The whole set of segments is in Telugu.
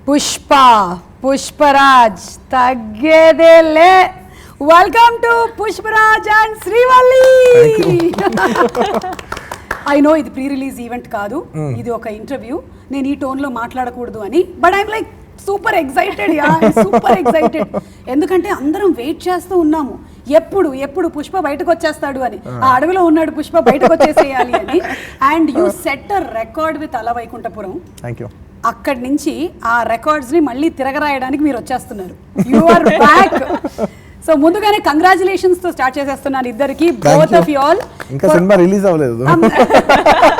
పుష్ప పుష్పరాజ్ తగ్గేదేలే. Welcome to Pushparaj and Srivalli. I know ఇది ప్రీ రిలీజ్ ఈవెంట్ కాదు, ఇది ఒక ఇంటర్వ్యూ. నేను ఈ టోన్లో మాట్లాడకూడదు అని, but I'm like super excited, super excited. ఎందుకంటే అందరం వెయిట్ చేస్తూ ఉన్నాము, ఎప్పుడు ఎప్పుడు పుష్ప బయటకు వచ్చేస్తాడు అని. ఆ అడవిలో ఉన్నాడు పుష్ప, బయటకు వచ్చేసేయాలి అని. And you set a record with అల వైకుంఠపురం. Thank you. అక్కడి నుంచి ఆ రికార్డ్స్ ని మళ్ళీ తిరగరాయడానికి మీరు వచ్చేస్తున్నారు. You are back. సో ముందుగానే కంగ్రాచులేషన్స్ తో స్టార్ట్ చేసేస్తున్నాను ఇద్దరికి, బోత్ ఆఫ్ యు ఆల్. ఇంకా సినిమా రిలీజ్ అవ్వలేదు.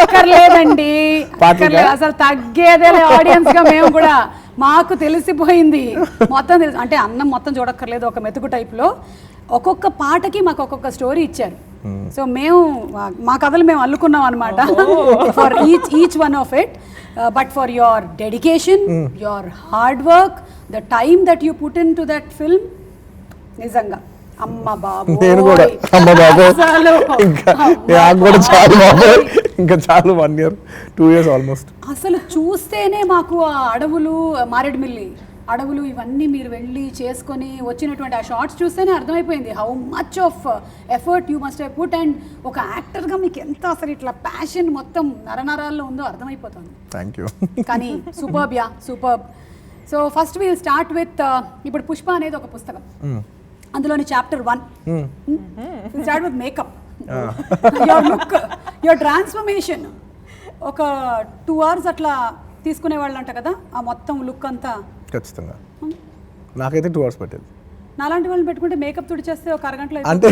అక్కర్లేదండి, అసలు తగ్గేదేలే. ఆడియన్స్ గా మేము కూడా మాకు తెలిసిపోయింది మొత్తం, తెలుసు. అంటే అన్నం మొత్తం చూడక్కర్లేదు, ఒక మెతుకు టైప్ లో ఒక్కొక్క పాటకి మాకు ఒక్కొక్క స్టోరీ ఇచ్చారు. సో మేము మా కథలు మేము అల్లుకున్నాం అనమాట, for each one of it. But for your dedication, your hard work, the time that you put in to that film, నిజంగా అమ్మ బాబు. నేను కూడా అమ్మ బాబు, ఇంకా చాలు 1 year 2 years ఆల్మోస్ట్. అసలు చూస్తేనే మాకు ఆ అడవులు, మారేడుమిల్లి అడవులు ఇవన్నీ మీరు వెళ్ళి చేసుకొని వచ్చినటువంటి ఆ షార్ట్స్ చూస్తేనే అర్థమైపోయింది how much of effort you must have put. And ఒక యాక్టర్గా మీకు ఎంత అసలు ఇట్లా ప్యాషన్ మొత్తం నరనరాల్లో ఉందో అర్థమైపోతుంది. Thank you. కానీ superb, yeah superb. So first we'll start with, ఇప్పుడు పుష్ప అనేది ఒక పుస్తకం, అందులోని chapter 1 start with makeup, your look, your transformation. ఒక 2 hours అట్లా తీసుకునే వాళ్ళు అంట కదా, ఆ మొత్తం లుక్ అంతా. ఖచ్చితంగా నాకైతే 2 hours పట్టేది. నాలాంటి వాళ్ళని పెట్టుకుంటే మేకప్ తుడిచేస్తే ఒక అరగంటలో అంటే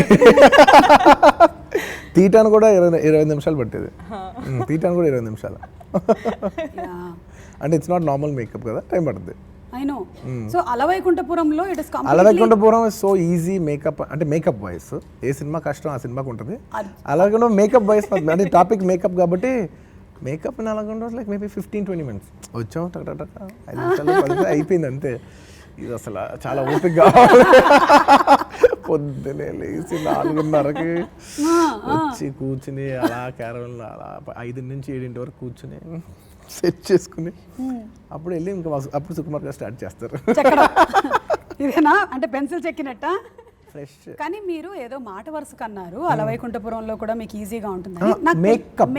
తీటాను కూడా 20 నిమిషాలు పట్టేది. తీటాను కూడా 20 నిమిషాలు. అంటే ఇట్స్ నాట్ నార్మల్ మేకప్ కదా, టైం పడుతుంది. I know. సో అలవైకుంఠపురంలో it is completely, Alavaikunthapuram is so easy makeup. అంటే మేకప్ వైస్ ఏ సినిమా కష్టం ఆ సినిమాకి ఉంటుంది, అలాగే మేకప్ వైస్ అంటే టాపిక్ మేకప్ కాబట్టి మేకప్ అలాగే లైక్ మేబీ 15-20 minutes వచ్చాం, టక 5 నిమిషాలు అయిపోయింది అంతే. ఇది అసలు చాలా ఓపిక కావాలి. పొద్దునే లేచి 4:30కి వచ్చి కూర్చుని అలా క్యారవెన్ అలా 5 నుంచి 7 వరకు కూర్చుని సెట్ చేసుకుని అప్పుడు వెళ్ళి ఇంకా అప్పుడు సుకుమార్ గారు స్టార్ట్ చేస్తారు. ఇదేనా అంటే పెన్సిల్ చెక్కినట్ట ఫ్రెష్. కానీ మీరు ఏదో మాట వరుసకు అన్నారు అలవైకుంఠపురంలో కూడా మీకు ఈజీగా ఉంటుంది. మేకప్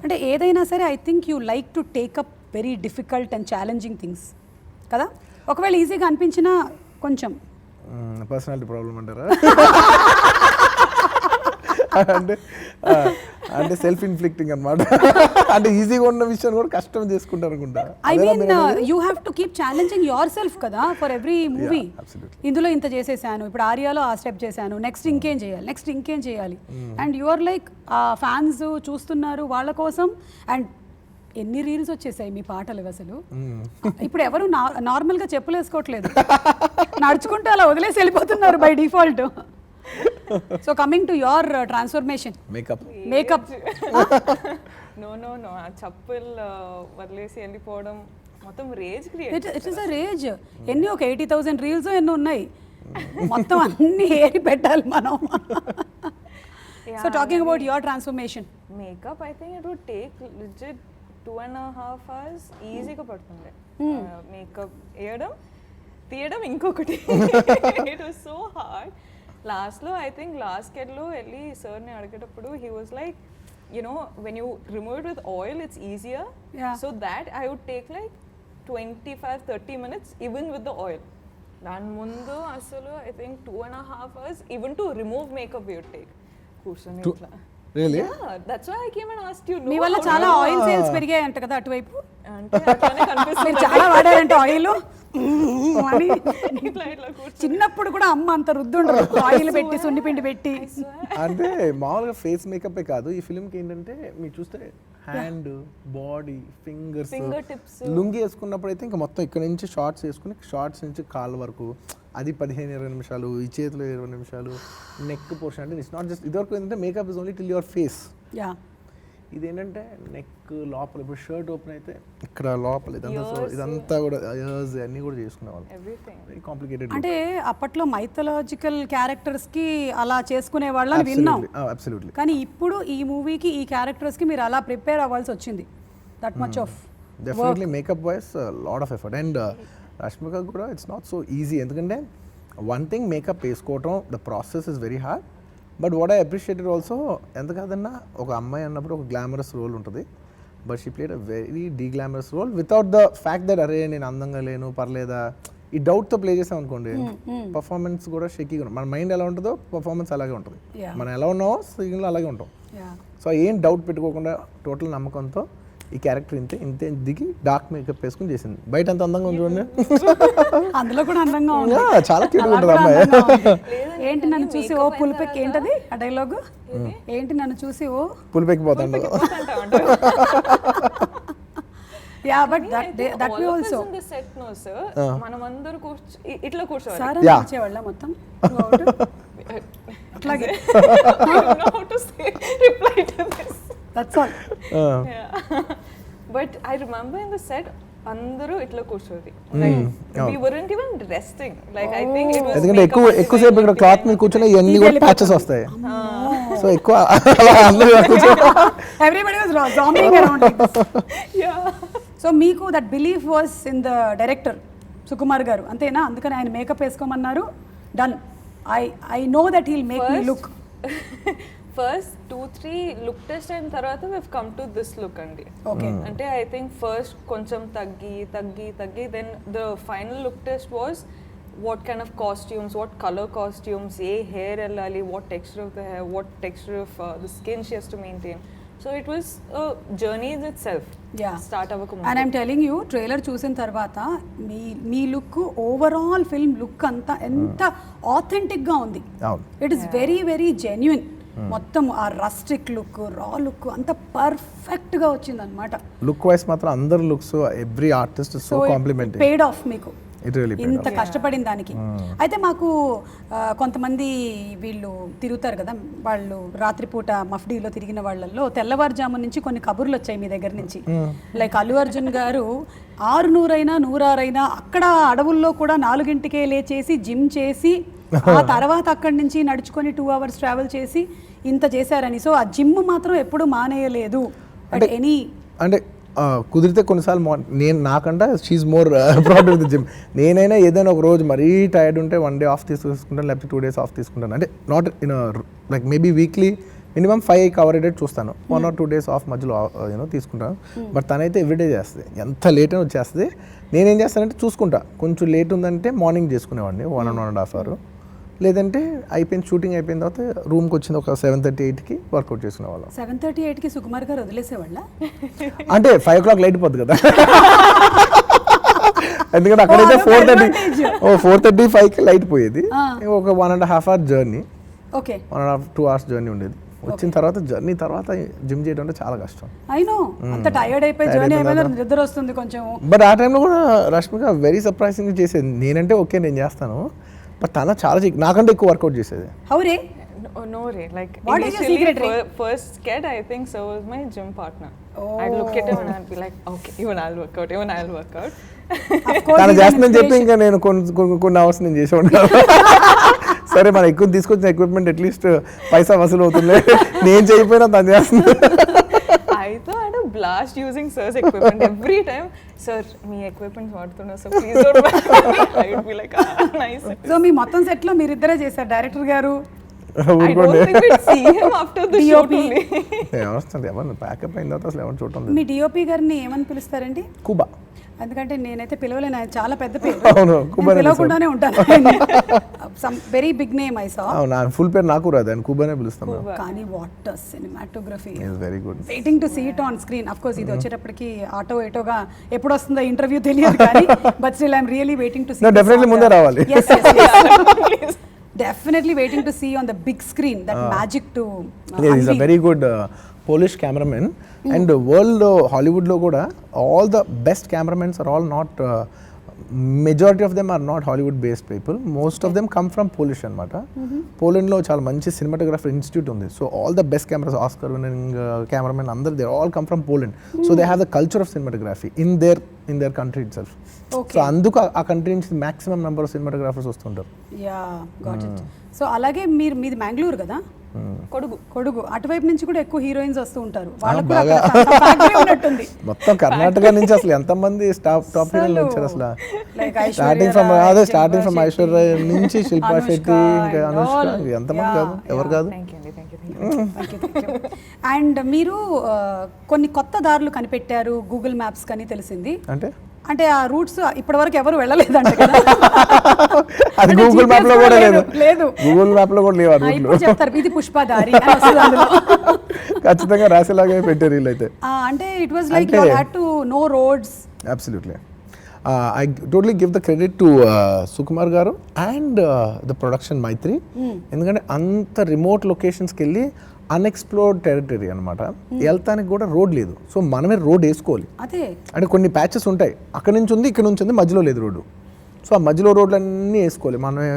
అంటే ఏదైనా సరే I think you like to take up very difficult and challenging things కదా. ఒకవేళ ఈజీగా అనిపించినా కొంచెం పర్సనాలిటీ ప్రాబ్లం అంటారా? అంటే సెల్ఫ్ ఇన్ఫ్లిక్టింగ్ అన్నమాట. అంటే ఈజీగా ఉన్న విషయాన్ని కూడా కష్టం చేసుకుంటారు అనుకుంటా. I mean you have to keep challenging your self కదా ఫర్ ఎవ్రీ మూవీ. ఇందులో ఇంత చేసేసాను, ఇప్పుడు ఆర్యాలో ఆ స్టెప్ చేశాను, నెక్స్ట్ ఇంకేం చేయాలి, నెక్స్ట్ ఇంకేం చేయాలి. అండ్ యువర్ లైక్ ఫ్యాన్స్ చూస్తున్నారు వాళ్ళ కోసం. అండ్ ఎన్ని రీల్స్ వచ్చేసాయి మీ పాటలు అసలు. ఇప్పుడు ఎవరు నార్మల్గా చెప్పులేసుకోవట్లేదు, నడుచుకుంటూ అలా వదిలేసి వెళ్ళిపోతున్నారు by default. So coming to your transformation, makeup. No ఆ చెప్పులు వదిలేసి వెళ్ళిపోవడం మొత్తం rage create. It is a rage. ఎన్ని ఒక 80,000 రీల్స్ ఎన్నో ఉన్నాయి, మొత్తం అన్ని ఏరి పెట్టాలి మనం. So talking about your transformation, makeup I think it would take legit 2.5 hours ఈజీగా పడుతుంది. మేకప్ వేయడం తీయడం ఇంకొకటి. It was so hard. లాస్ట్లో ఐ థింక్ లాస్ట్ కెట్లో వెళ్ళి సార్ని అడిగేటప్పుడు he was like, you know when you remove it with oil it's easier, so that I would take like 25-30 minutes even with the oil. దాని ముందు అసలు I think 2.5 hours even to remove makeup you would take కూర్చొని ఇట్లా. Really? Yeah, that's why I came and asked you. మీ వల్ల చాలా ఆయిల్ సేల్స్ పెరిగాయి అంట కదా అటువైపు. అంటే అట్లానే కనిపిస్తుంది. చాలా వాడారంటే ఆయిల్. చిన్నప్పుడు కూడా అమ్మ అంత రుద్దుండరు, ఆయిల్ పెట్టి సున్నిపిండి పెట్టి. అంటే మామూలుగా ఫేస్ మేకప్ కాదు, ఈ ఫిల్మ్కి ఏంటంటే మీరు చూస్తే హ్యాండ్, బాడీ, ఫింగర్స్, లుంగి వేసుకున్నప్పుడు అయితే ఇంకా మొత్తం ఇక్కడ నుంచి షార్ట్స్ వేసుకుని షార్ట్స్ నుంచి కాళ్ళ వరకు అది 15-20 నిమిషాలు, ఈ చేతిలో 20 నిమిషాలు, నెక్ పోర్షన్. అంటే ఇట్స్ నాట్ జస్ట్ ఇదివరకు ఏంటంటే makeup is only till your face. ఇదేంటంటే నెక్ లోపల, ఇప్పుడు షర్ట్ ఓపెన్ అయితే ఇక్కడ లోపల ఇదంతా కూడా ఇయర్స్ అన్నీ కూడా చేసుకునేవాళ్ళు. Very complicated. అంటే అప్పట్లో మైథలాజికల్ క్యారెక్టర్స్ కి అలా చేసుకునే వాళ్ళని విన్నాం. అబ్సల్యూట్లీ. కానీ ఇప్పుడు ఈ మూవీకి ఈ క్యారెక్టర్స్ కి మీరు అలా ప్రిపేర్ అవ్వాల్సి వచ్చింది. That much of definitely makeup wise lot of effort and Rashmika కూడా ఇట్స్ నాట్ సో ఈజీ ఎందుకంటే వన్ థింగ్ మేకప్ వేసుకోవటం the process is very hard but what I appreciated also ఎంత కాదన్నా ఒక అమ్మాయి అన్నప్పుడు ఒక గ్లామరస్ రోల్ ఉంటుంది but she played a very deglamorous role without the fact that అరే నేను అందంగా లేను పర్లేదా ఈ డౌట్తో ప్లే చేసాం అనుకోండి పర్ఫార్మెన్స్ కూడా షేకీగా ఉంటుంది మన మైండ్ ఎలా ఉంటుందో పర్ఫార్మెన్స్ అలాగే ఉంటుంది మనం ఎలా ఉన్నామో స్క్రీన్లో అలాగే ఉంటాం సో ఏం డౌట్ పెట్టుకోకుండా టోటల్ నమ్మకంతో ఈ క్యారెక్టర్ ఇంతే దిగి డార్క్ మేకప్ వేసుకుని చేసింది బయట అంత అందంగా ఉంది చూడండి అందులో కూడా అందంగా ఉంది చాలా క్యూట్ ఉంటుంది అమ్మాయి ఏంటి నన్ను చూసి ఓ పులిపెక్కి ఏంటది ఆ డైలాగ్ ఏంటి నన్ను చూసి ఓ పులిపెక్కిపోతాడు yeah but that we also in the set no sir మనం అందరూ ఇట్లా కూర్చోవాలి సార్ వచ్చేవాళ్ళ మొత్తం అట్లాగే how to say reply to this that's all but I remember in the set అందరూ ఇట్లా కూర్చోది like we weren't even resting like I think it was ఎందుకంటే ఎక్కువసేపు ఇక్కడ క్లాత్ మీద కూర్చుని ఇవన్నీ కూడా ప్యాచెస్ వస్తాయి సో ఎక్కువ everybody was jumping around yeah so మీకు that belief was in the director Sukumar garu అంతేనా అందుకని ఆయన మేకప్ వేసుకోమన్నారు done I know that he'll make me look first 2-3 look test అయిన తర్వాత we've come to this look అండి అంటే ఐ థింక్ ఫస్ట్ కొంచెం తగ్గి then the final look test was what kind of costumes, what color costumes, ఏ hair వెళ్ళాలి, what texture of the hair, what texture of the skin she has to maintain. So it was a journey in itself. Yeah. Start అవ్వకముందు. And I'm telling you, trailer చూసిన తర్వాత మీ లుక్ ఓవరాల్ ఫిల్మ్ లుక్ అంతా ఎంత ఆథెంటిక్గా ఉంది. It is very very genuine. మొత్తం ఆ రస్టిక్ లుక్ రా లుక్ అంత పర్ఫెక్ట్గా వచ్చింది అనమాట. లుక్ వైస్ మాత్రం అందరు looks every artist so complimentary. Paid off మీకు ఇంత off. కష్టపడిన దానికి. అయితే మాకు కొంతమంది వీళ్ళు తిరుగుతారు కదా, వాళ్ళు రాత్రిపూట మఫ్డీలో తిరిగిన వాళ్ళల్లో తెల్లవారుజాము నుంచి కొన్ని కబుర్లు వచ్చాయి మీ దగ్గర నుంచి. లైక్ అల్లు అర్జున్ గారు 600 అక్కడ అడవుల్లో కూడా 4 లేచేసి జిమ్ చేసి ఆ తర్వాత అక్కడి నుంచి నడుచుకొని 2 hours ట్రావెల్ చేసి ఇంత చేశారని. సో ఆ జిమ్ మాత్రం ఎప్పుడు మానేయలేదు. అంటే కుదిరితే కొన్నిసార్లు నేను నాకంటే she more proud with the gym. నేనైనా ఏదైనా ఒక రోజు మరీ టైర్డ్ ఉంటే 1 day ఆఫ్ తీసుకుంటాను, లేకపోతే 2 days ఆఫ్ తీసుకుంటాను. అంటే not in like maybe weekly minimum 5 కవరేటెడ్ చూస్తాను. 1 or 2 days ఆఫ్ మధ్యలో తీసుకుంటాను. బట్ తనైతే ఎవ్రీడే చేస్తుంది, ఎంత లేట్ అయినా వచ్చేస్తుంది. నేనేం చేస్తానంటే చూసుకుంటా, కొంచెం లేట్ ఉందంటే మార్నింగ్ చేసుకునేవాడిని 1.5 hours. లేదంటే అయిపోయింది షూటింగ్ అయిపోయిన తర్వాత రూమ్కి వచ్చింది ఒక 7:30-8కి వర్కౌట్ చేసుకునేవాళ్ళం. 7:30-8కి సుకుమార్ గారు వదిలేసేవాళ్ళ? అంటే 5 o'clock లైట్ పోతుంది కదా, ఎందుకంటే అక్కడైతే 4:35కి లైట్ పోయేది. ఒక 1.5 hour జర్నీ, 1.5-2 hours జర్నీ ఉండేది. వచ్చిన తర్వాత జర్నీ తర్వాత జిమ్ చేయడం అంటే చాలా కష్టం. అయినో అంత టైర్డ్ అయిపోయి జర్నీ అయిపోయిన నిద్ర వస్తుంది కొంచెం. బట్ ఆ టైంలో కూడా రష్మిక వెరీ సర్ప్రైజింగ్ చేసేది. నేనంటే ఓకే నేను చేస్తాను, బట్ తన చాలా నాకంటే ఎక్కువ వర్కౌట్ చేసేది. హౌరే? No Ray, like what is your secret, Ray? First sketch I think so was my gym partner. I'd look at him and I'd be like, okay, even I'll work out. తన చేస్తుందని చెప్పి ఇంకా నేను కొన్ని అవర్స్ నేను చేసి ఉంటాను. సరే మనం ఎక్కువ తీసుకొచ్చిన ఎక్విప్మెంట్ అట్లీస్ట్ పైసా వసూలు అవుతుంది, నేను చేయకపోయినా తను చేస్తుంది. I thought I had a blast using sir's equipment every time. Sir, me equipment వాడుతున్నా, so please don't mind. I would be like, nice. So మీ మొత్తం సెట్ లో మీరిద్దరే చేశారు, డైరెక్టర్ గారు? I don't think we'd see him after the shoot only. ఏమొస్తుంది ఎవరు ప్యాకప్ అయిన తర్వాత అసలు ఎవరు చూడటం. మీ డిఓపి గారిని ఏమని పిలుస్తారండి? కుబా. ఎందుకంటే నేనైతే పిలవలేను, ఆయన చాలా పెద్ద పేరు, పిలవకుండానే ఉంటాను. Some very big name I saw. నా ఫుల్ పేరు నాకు రాదు, ఆయన కుబానే పిలుస్తాం. కానీ what cinematography, very good. Waiting to see it on screen. Of course ఇది వచ్చేటప్పటికి ఆటో ఏటోగా ఎప్పుడు వస్తుందో ఇంటర్వ్యూ తెలియదు కానీ, but still I'm really waiting to see. Definitely ముందే రావాలి. Definitely waiting to see on the big screen that magic to he's a very good Polish cameraman. And world Hollywood lo kuda all the best cameramans are all not majority of them are not Hollywood based people. Most of them come from Polish anamata. Poland lo chaala manchi cinematographer institute undi. So all the best cameras, Oscar winning cameramen andaru they all come from Poland. So they have the culture of cinematography in their country itself. Okay. So అందుకు ఆ కంట్రీ నుంచి మాక్సిమం నెంబర్ ఆఫ్ సినిమాటోగ్రాఫర్స్ వస్తుంటారు. Yeah got it. సో అలాగే మీది మ్యాంగ్లూర్ కదా? కొడుగు అటువైపు నుంచి కూడా ఎక్కువ హీరోయిన్స్ వస్తూ ఉంటారు. వాళ్ళకి బాగా. కూడా ఫ్యాక్టరీ ఉన్నట్టుంది. మొత్తం కర్ణాటక నుంచి అసలు ఎంతమంది టాప్ హీరోలు వచ్చారు అసలు. స్టార్టింగ్ ఫ్రమ్ ఐశ్వర్య నుంచి శిల్పా శెట్టి, ఇంకా అనుష్క, ఎంతమంది కాదు, ఎవరు కాదు. అండ్ మీరు కొన్ని కొత్త దారులు కనిపెట్టారు గూగుల్ మ్యాప్స్ కని తెలిసింది. అంటే ఆ రూట్స్ ఇప్పటి వరకు ఎవరు వెళ్ళలేదంట కదా. అది గూగుల్ మ్యాప్ లో కూడా లేదు, గూగుల్ మ్యాప్ లో కూడా లేవు ఆ రూట్లు. చెప్తారు ఇది పుష్పదారి అని వస్తుంది అందులో. ఖచ్చితంగా రాసేలాగే పెట్టారు వీళ్ళైతే. అంటే it was like you had to know roads. Absolutely. I totally give the credit to Sukumar garu and the production Maitri. ఎందుకంటే అంత రిమోట్ లొకేషన్స్కి వెళ్ళి అన్ఎక్స్ప్లోర్డ్ టెరిటరీ అనమాట. వెళ్తానికి కూడా రోడ్ లేదు, సో మనమే రోడ్ వేసుకోవాలి. అదే అంటే కొన్ని ప్యాచెస్ ఉంటాయి, అక్కడ నుంచి ఉంది, ఇక్కడ నుంచి ఉంది, మధ్యలో లేదు రోడ్డు. సో ఆ మధ్యలో రోడ్లన్నీ వేసుకోవాలి మనమే.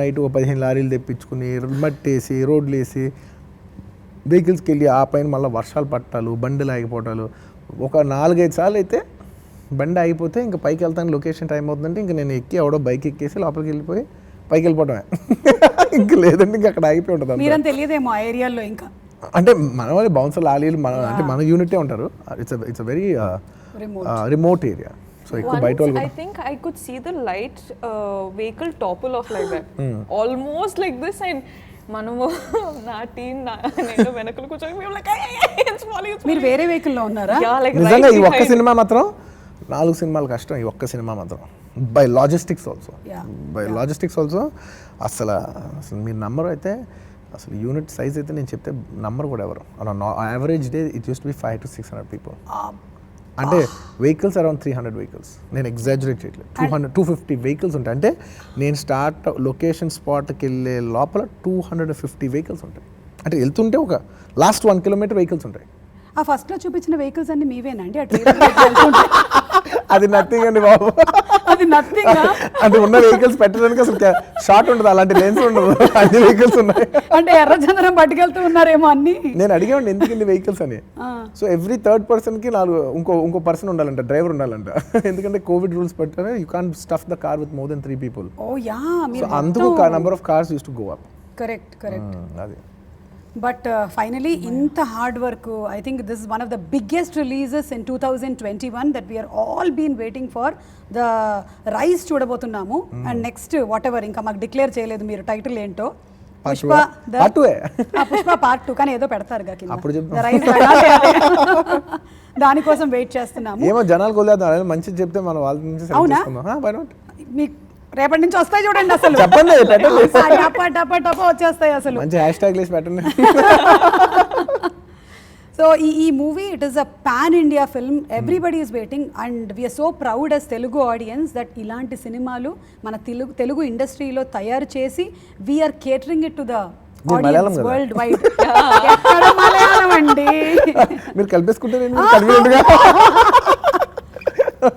నైట్ ఒక 15 లారీలు తెప్పించుకుని మట్టి వేసి రోడ్లు వేసి వెహికల్స్కి వెళ్ళి ఆ పైన మళ్ళీ వర్షాలు పట్టాలు, బండిలు ఆగిపోవటాలు. ఒక 4-5 సార్లు అయితే బండి ఆగిపోతే ఇంకా పైకి వెళ్తాను, లొకేషన్ టైం అవుతుందంటే ఇంకా నేను ఎక్కి ఎవడో బైక్ ఎక్కేసి లోపలికి వెళ్ళిపోయి పైకి వెళ్ళిపోవటమే. ఇంకా లేదంటే ఇంకా అక్కడ ఆగిపోయి ఉంటుంది. మీరని తెలియదేమో ఆ ఏరియాలో ఇంకా. అంటే మన వాళ్ళు బౌన్సర్ లాలీలు అంటే మన యూనిటే ఉంటారు. It's very remote area. So ఎక్కువ బయట వాళ్ళు. I think I could see the light vehicle topple off like that. Almost like this, and మనము నా టీం నేను వెనకలు కూర్చొని మీరు వేరే వెహికల్ లో ఉన్నారా? నిజంగా ఈ ఒక్క సినిమా మాత్రం 4 సినిమాలు కష్టం. ఈ ఒక్క సినిమా మాత్రం బై లాజిస్టిక్స్ ఆల్సో అసలు మీరు నంబర్ అయితే అసలు యూనిట్ సైజ్ అయితే నేను చెప్తే నంబర్ కూడా ఎవరు. Average day it use to be 500 to 600 people. అంటే వెహికల్స్ అరౌండ్ 300 వెహికల్స్. నేను ఎగ్జాజరేట్ చేయట్లేదు. 250 వెహికల్స్ ఉంటాయి. అంటే నేను లొకేషన్ స్పాట్కి వెళ్ళే లోపల 250 వెహికల్స్ ఉంటాయి. అంటే వెళ్తుంటే ఒక లాస్ట్ 1 kilometer వెహికల్స్ ఉంటాయి. ఆ ఫస్ట్ లో చూపించిన వెహికల్స్ అన్ని మీవేనా అండి? అది నథింగ్ అండి బాబు. అది నథింగ్. అంటే ఉన్న వెహికల్స్ పెట్టడానికి అసలు షార్ట్ ఉండదు, అలాంటి లెన్స్ ఉండదు, అన్ని వెహికల్స్ ఉన్నాయి. అంటే ఎర్రచందనం పట్టుకెళ్తూ ఉన్నారేమో అన్ని. నేను అడిగాను ఎందుకు ఇన్ని వెహికల్స్ అని. సో ఎవ్రీ థర్డ్ పర్సన్ కి ఇంకో పర్సన్ ఉండాలంట, డ్రైవర్ ఉండాలంట. ఎందుకంటే కోవిడ్ రూల్స్ పెట్టారు, you can't stuff the car with more than 3 people. Oh yeah, so అందుకు number of cars used to go up. Correct. అది. But finally, inta hard work, I think this is one of the biggest releases in 2021 that we are all been waiting for. The Rise చూడబోతున్నాము. And next whatever ఇంకా మాకు డిక్లేర్ చేయలేదు మీరు టైటిల్ ఏంటో. పుష్ప పార్ట్ 2 కానీ ఏదో పెడతారు గా కింద. అప్పుడు చెప్తాం. The Rise దానికోసం వెయిట్ చేస్తున్నాము. ఏమో జనాలకు వదిలేద్దాం, మంచిది చెప్తే మనం వాళ్ళ నుంచి సెలెక్ట్ చేసుకుందాం. Why not? మీకు రేపటి నుంచి వస్తాయి చూడండి, అసలు చెప్పండి, టపా వచ్చేస్తాయి అసలు. మంచి హ్యాష్ ట్యాగ్ లేసి పెట్టండి. సో ఈ movie it is a pan India film. Everybody is waiting and we are so proud as Telugu audience that ఇలాంటి సినిమాలు మన తెలుగు ఇండస్ట్రీలో తయారు చేసి we are catering it to the audience worldwide. ఎక్కడ మలయాళం అండి? మీరు కలిపేసుకుంటే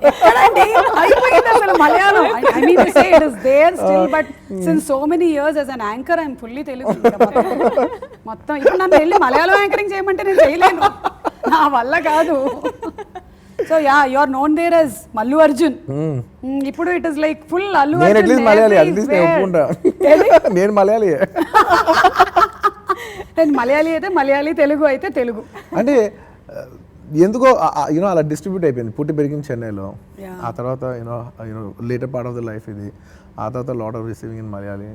ఎక్కడండి అయిపోయింది అసలు Malayalam. I mean to say it is there still, but since so many years as an anchor I'm fully Telugu. మొత్తం ఇప్పుడు నన్ను వెళ్ళి మలయాళం యాంకరింగ్ చేయమంటే నేను చేయలేను, నా వల్ల కాదు. So yeah, you are known there as Mallu Arjun. ఇప్పుడు it is like full Allu Arjun. నేను మలయాళీ. నేను మలయాళీ అయితే మలయాళీ, తెలుగు అయితే తెలుగు. అంటే ఎందుకో అలా డిస్ట్రిబ్యూట్ అయిపోయింది. పుట్టి పెరిగింది చెన్నైలో, ఆ తర్వాత later part of the life ఇది, ఆ తర్వాత lot of receiving in Malayali.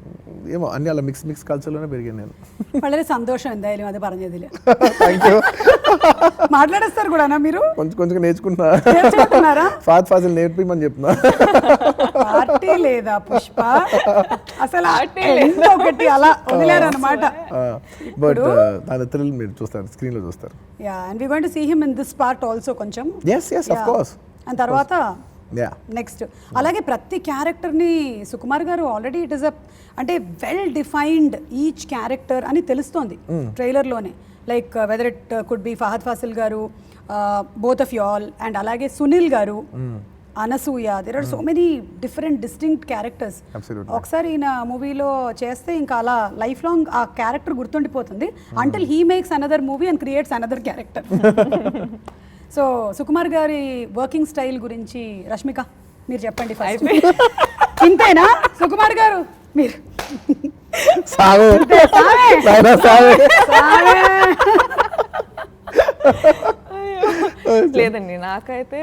ఏమో అన్ని అలా మిక్స్ కల్చర్లోనే పెరిగాను నేను. വളരെ സന്തോഷം എന്തായാലും അത് പറഞ്ഞതിൽ. Thank you. మాట్లాడేస్తారు కూడా మీరు? కొంచెం నేర్చుకుంటున్నారా? ఫాజిల్ నేర్పిమని చెప్తున్నా. పార్టీ లేదా పుష్ప అసలు ఒకటి అలా వదిలేరన్నమాట. బట్ దాని థ్రిల్ మీరు చూస్తారు, స్క్రీన్ లో చూస్తారు. Yeah, and we going to see him in this part also కొంచెం. yes of course. అండ్ తర్వాత నెక్స్ట్ అలాగే ప్రతి క్యారెక్టర్ని Sukumar garu already it is అంటే వెల్ డిఫైన్డ్ ఈచ్ క్యారెక్టర్ అని తెలుస్తోంది ట్రైలర్లోనే. Like whether it could be Fahadh Faasil garu, both of you all, and అలాగే Sunil garu, Anasuya. There are so many different distinct characters. ఒకసారి ఈయన మూవీలో చేస్తే ఇంకా అలా లైఫ్ లాంగ్ ఆ క్యారెక్టర్ గుర్తుండిపోతుంది until he makes another movie and creates another character. So Sukumar గారి వర్కింగ్ స్టైల్ గురించి రష్మిక మీరు చెప్పండి ఫస్ట్. ఇంతేనా సుకుమార్ గారు? మీరు సావే నాయనా సావే. లేదండి నాకైతే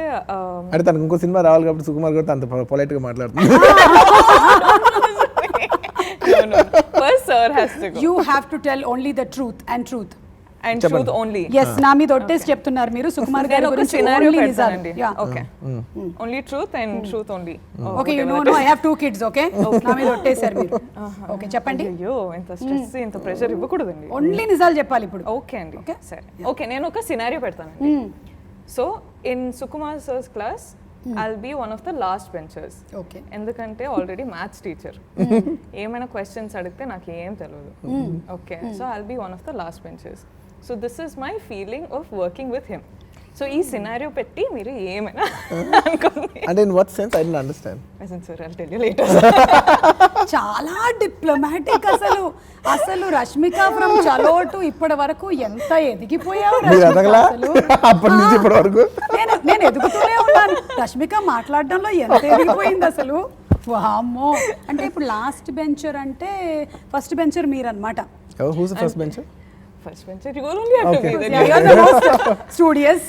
అంటే తనకు ఇంకో సినిమా రావాలి కాబట్టి సుకుమార్ గారితో అంత పొలైట్ గా మాట్లాడుతుంది. First sir has to go you have to tell only the truth and truth. And truth only. Yes, నా మీద ఒట్టేసి చెప్తున్నారు మీరు సుకుమార్ గారి గురించి సినారియో ఓన్లీ పెడతానండి. నిజాలు. Okay only truth and truth only. Okay, you know I have 2 kids. Okay, నా మీద ఒట్టేశారు మీరు. ఓకే చెప్పండి. అయ్యో ఇంత స్ట్రెస్ ఇంత ప్రెషర్ ఇవ్వకూడదండి. ఓన్లీ నిజాలు చెప్పాలి ఇప్పుడు. ఓకే అండి, సరే. ఓకే, నేను ఒక సినారియో పెడతానండి. So in Sukumar sir's class I'll be one of the last benchers. Okay, ఎందుకంటే ఆల్రెడీ మ్యాథ్స్ టీచర్. ఏమైనా క్వశ్చన్స్ అడిగితే నాకు ఏం తెలియదు. Okay, so I'll be one of the last benchers. So this is my feeling of working with him. So ఈ సినారియో పెట్టి మీరు ఏమైనా అనుకోండి. అంటే in what sense I don't understand. Listen sir, I'll tell you later. చాలా డిప్లొమాటిక్. అసలు రష్మిక ఫ్రమ్ చలో టు ఇప్పటి వరకు ఎంత ఎదిగిపోయావు మీరు రష్మిక ఎదగలా అసలు. అప్పటి నుంచి ఇప్పటి వరకు. నేను ఎదుగుతూనే ఉన్నాను. రష్మిక మాట్లాడడంలో ఎంత ఎదిగిపోయింది అసలు. వామ్మో. అంటే ఇప్పుడు లాస్ట్ బెంచర్ అంటే ఫస్ట్ బెంచర్ మీరు అనమాట. Who's the first bencher? First bencher, you only have to be there. You are the most studious,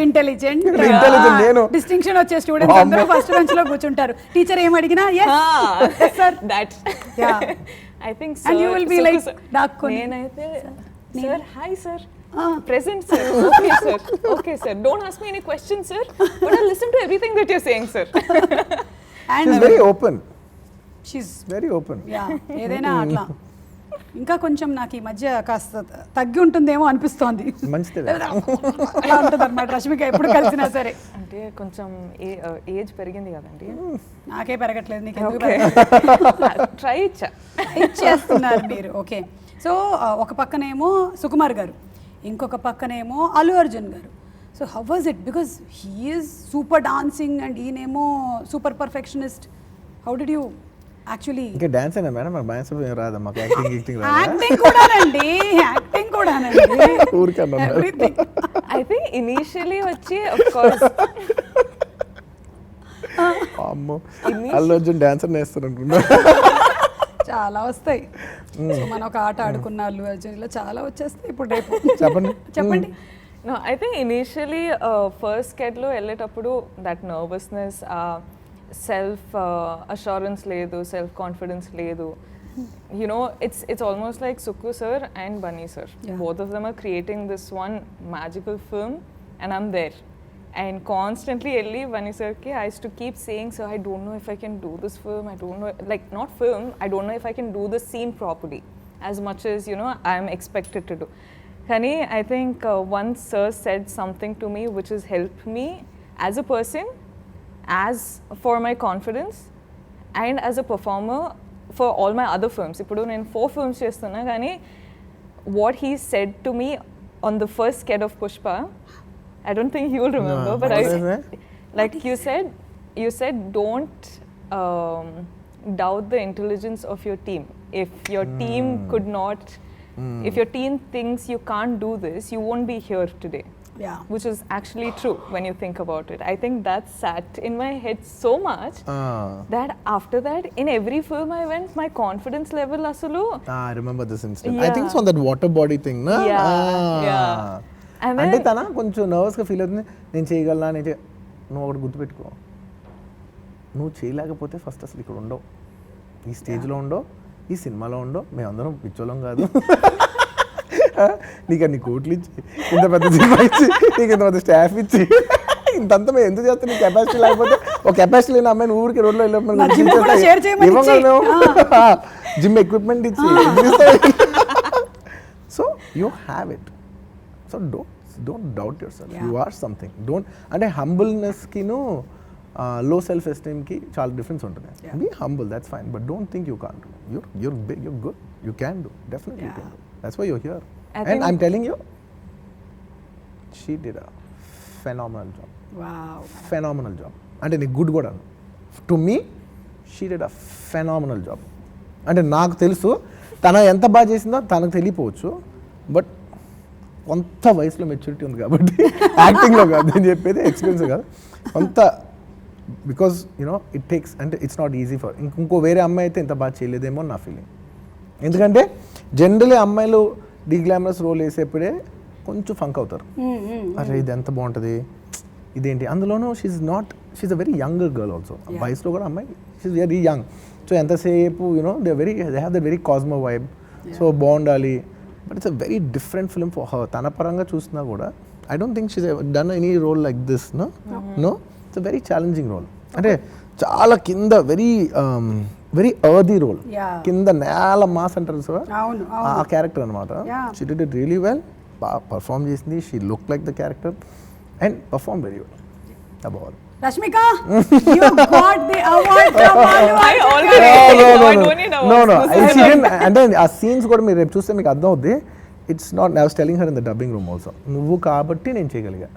intelligent, Intelligent నేను. distinction వచ్చే స్టూడెంట్స్ అందరూ ఫస్ట్ బెంచ్ లో కూర్చుంటారు. టీచర్ ఏం అడిగినా yes sir, That. yeah, I think and you sir, will be Suku like sir. దాక్కుని. నేనైతే sir, hi sir. Present sir. Okay sir. Okay sir. Don't ask me any questions sir, but I'll listen to everything that you're saying sir. And She's very open. she's Very open. yeah, ఏదైనా అట్లా. ఇంకా కొంచెం నాకు ఈ మధ్య కాస్త తగ్గి ఉంటుందేమో అనిపిస్తోంది. మంచిదే. అలా ఉంటుంది అనమాట రష్మిక ఎప్పుడు కలిసినా సరే. అంటే కొంచెం ఏజ్ పెరిగింది కదండి. నాకే పెరగట్లేదు, నీకు ఎందుకు ట్రై ఇచ్చేస్తున్నారు మీరు. ఓకే, సో ఒక పక్కనేమో సుకుమార్ గారు, ఇంకొక పక్కనేమో Allu Arjun garu. So how was it? Because he is super dancing and ఈయనేమో super perfectionist. How did you actually? ఇంకా డాన్స్ అయినా మేడం, మాకు డాన్స్ రాదా? మాకు యాక్టింగ్ రాదా? యాక్టింగ్ కూడానండి, యాక్టింగ్ కూడానండి. ఊరికన్నా Everything. I think initially వచ్చి of course అమ్మో అల్లు అర్జున్ డాన్సర్ నేస్తారు అనుకున్నా. చాలా వస్తాయి. సో మనం ఒక ఆట ఆడుకున్న అల్లు అర్జున్ ఇలా చాలా వచ్చేస్తాయి. ఇప్పుడు రేపు చెప్పండి. No, I think initially first sked లో వెళ్ళేటప్పుడు that nervousness, self assurance లేదు, self confidence లేదు. You know, it's almost like Sukku sir and Bunny sir. Yeah. Both of them are creating this one magical film and I'm there. And constantly Elli Bunny sir ki I used to keep saying, sir, I don't know if I can do this film. I don't know, like not film, I don't know if I can do the scene properly as much as, you know, I am expected to do. Kani, I think once sir said something to me which has helped me as a person, as for my confidence and as a performer for all my other films. Ippudu nenu 4 films chestunna gaani what he said to me on the first sked of Pushpa, I don't think he will remember. No, but what you said don't doubt the intelligence of your team. If your team could not, if your team thinks you can't do this, you won't be here today. Yeah. Which is actually true when you think about it. I think that sat in my head so much that after that, in every film I went, my confidence level asalu. I remember this incident. Yeah. I think it's on that water body thing, na? Yeah. And అంటే then, తన కొంచెం నర్వస్గా ఫీల్ అవుతుంది. నేను చేయగలనా, నువ్వు ఒకటి గుర్తుపెట్టుకో, నువ్వు చేయలేకపోతే ఫస్ట్ అసలు ఇక్కడ ఉండవు, ఈ స్టేజ్లో ఉండవు, ఈ సినిమాలో ఉండవు, మేమందరం పిచ్చోళం కాదు. నీకు అన్ని కోట్లు ఇచ్చి, ఇంత పెద్ద సినిమా ఇచ్చి, నీకు ఇంత పెద్ద స్టాఫ్ ఇచ్చి, ఇంతంతా మేము ఎందుకు చేస్తాం? నీ కెపాసిటీ లేకపోతే ఒక కెపాసిటీ లేని అమ్మాయిని ఊరికి రోడ్లో జిమ్ ఎక్విప్మెంట్ ఇచ్చి. So you have it. So don't doubt yourself. You are something. Don't అంటే హంబుల్నెస్కిను లో సెల్ఫ్ ఎస్టీమ్కి చాలా డిఫరెన్స్ ఉంటుంది. Be humble, that's fine, but don't think you can't. You're big, you're good, you can do, definitely you can do. That's why you're here. And I'm telling you, she did a phenomenal job. Wow. Phenomenal job. అంటే నీకు గుడ్ కూడా. To me she did a phenomenal job. అంటే నాకు తెలుసు తన ఎంత బాగా చేసిందో తనకు తెలియపోవచ్చు, బట్ కొంత వయసులో మెచ్యూరిటీ ఉంది కాబట్టి యాక్టింగ్లో కాదు నేను చెప్పేది, ఎక్స్పీరియన్స్ కాదు కొంత. బికాజ్ యునో ఇట్ టేక్స్, అంటే ఇట్స్ నాట్ ఈజీ ఫర్ ఇంకో వేరే అమ్మాయి అయితే ఇంత బాగా చేయలేదేమో నా ఫీలింగ్. ఎందుకంటే జనరలీ అమ్మాయిలు డీగ్లామరస్ రోల్ వేసేప్పుడే కొంచెం ఫంక్ అవుతారు. అరే ఇది ఎంత బాగుంటుంది, ఇదేంటి. అందులోనూ she's a very younger girl also. వయసులో కూడా అమ్మాయి షీఈ్ వెరీ యంగ్. సో ఎంతసేపు they have the very cosmo vibe. So బాగుండాలి. But it's a very different film for her. తన పరంగా చూసినా కూడా I don't think she's done any role like this. No it's a very challenging role. అంటే చాలా కింద వెరీ ఎర్దీ రోల్, కింద నేల మాస్ అంటారు సో ఆ క్యారెక్టర్ అనమాట. She did it really well. బాగా పర్ఫామ్ చేసింది. She look like the character and perform very well. About Rashmika, you got the award from I already no. అంటే ఆ సీన్స్ కూడా మీరు రేపు చూస్తే మీకు అర్థం అవుద్ది. It's not, I was telling her in the dubbing room also, నువ్వు కాబట్టి నేను చేయగలిగా.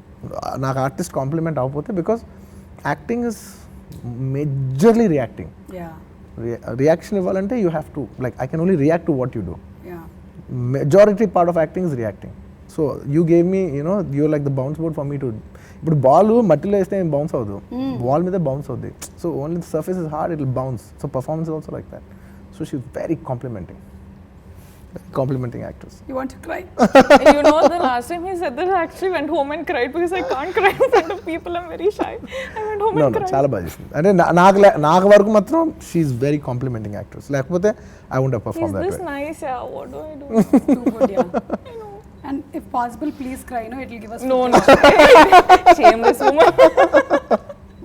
నాకు ఆర్టిస్ట్ కాంప్లిమెంట్ అవ్వకపోతే, because acting is majorly reacting. Reaction ఇవ్వాలంటే you have to like I can only react to what you do. Majority part of acting is reacting. So you gave me you like the bounce board for me too. ఇప్పుడు బాల్ మట్టిలో వేస్తే బౌన్స్ అవ్వదు, బాల్ మీద బౌన్స్ అవుద్ది. So only the surface is hard, it will bounce. So performance also like that. So she is very complimenting actress. You want to cry? You know, the last time he said that, I actually went home and cried because I can't cry in front of people. I'm very shy. I went home and cried. చాలా బాగా చేసింది. అంటే నాకు వరకు మాత్రం she is very complimenting actress. లేకపోతే I would have perform that way. Is this nice? Yeah. What do I do? Too good, yeah. I know. And if possible, please cry. No, it will give us. No. Shameless woman.